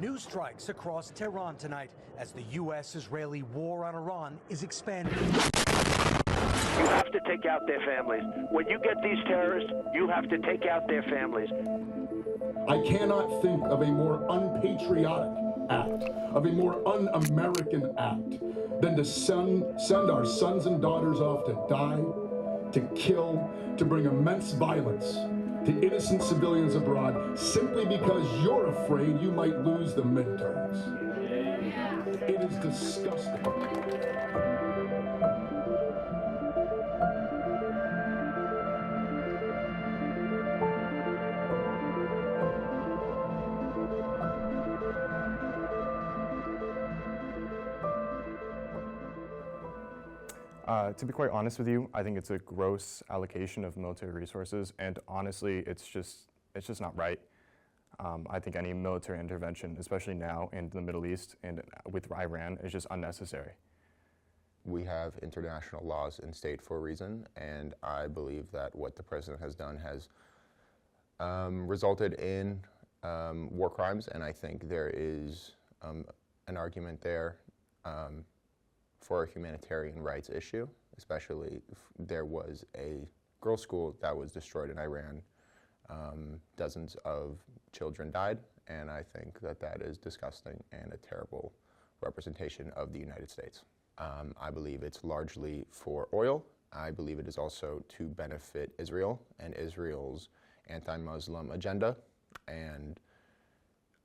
New strikes across Tehran tonight as the U.S.-Israeli war on Iran is expanding. You have to take out their families. When you get these terrorists, you have to take out their families. I cannot think of a more unpatriotic act, of a more un-American act, than to send our sons and daughters off to die, to kill, to bring immense violence to innocent civilians abroad, simply because you're afraid you might lose the midterms. It is disgusting. To be quite honest with you, I think it's a gross allocation of military resources, and honestly, it's just not right. I think any military intervention, especially now in the Middle East and with Iran, is just unnecessary. We have international laws in state for a reason, and I believe that what the president has done has resulted in war crimes, and I think there is an argument there for a humanitarian rights issue, especially if there was a girls' school that was destroyed in Iran. Dozens of children died, and I think that that is disgusting and a terrible representation of the United States. I believe it's largely for oil. I believe it is also to benefit Israel and Israel's anti-Muslim agenda, and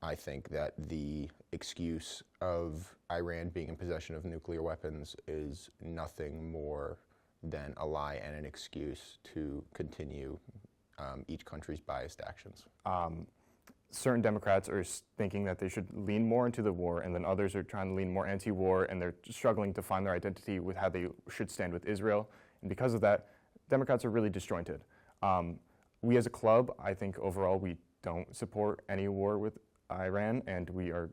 I think that the excuse of Iran being in possession of nuclear weapons is nothing more than a lie and an excuse to continue each country's biased actions. Certain Democrats are thinking that they should lean more into the war, and then others are trying to lean more anti-war, and they're struggling to find their identity with how they should stand with Israel. And because of that, Democrats are really disjointed. We as a club, I think overall we don't support any war with Iran, and we are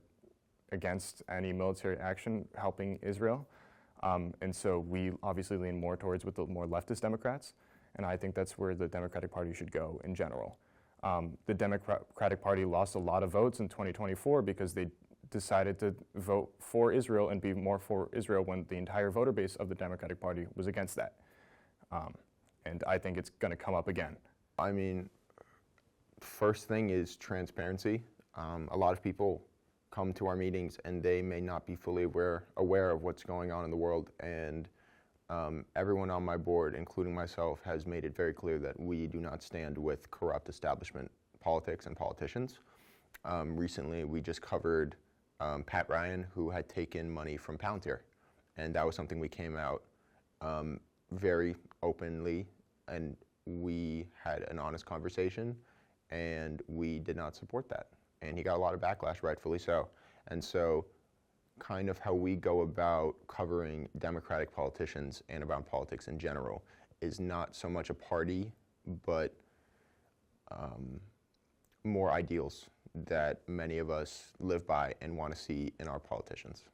against any military action helping Israel. And so we obviously lean more towards with the more leftist Democrats, and I think that's where the Democratic Party should go in general. The Democratic Party lost a lot of votes in 2024 because they decided to vote for Israel and be more for Israel when the entire voter base of the Democratic Party was against that. And I think it's going to come up again. I mean, first thing is transparency. A lot of people come to our meetings and they may not be fully aware of what's going on in the world, and everyone on my board, including myself, has made it very clear that we do not stand with corrupt establishment politics and politicians. Recently, we just covered Pat Ryan, who had taken money from Palantir, and that was something we came out very openly, and we had an honest conversation, and we did not support that. And he got a lot of backlash, rightfully so. And so kind of how we go about covering Democratic politicians and about politics in general is not so much a party, but more ideals that many of us live by and want to see in our politicians.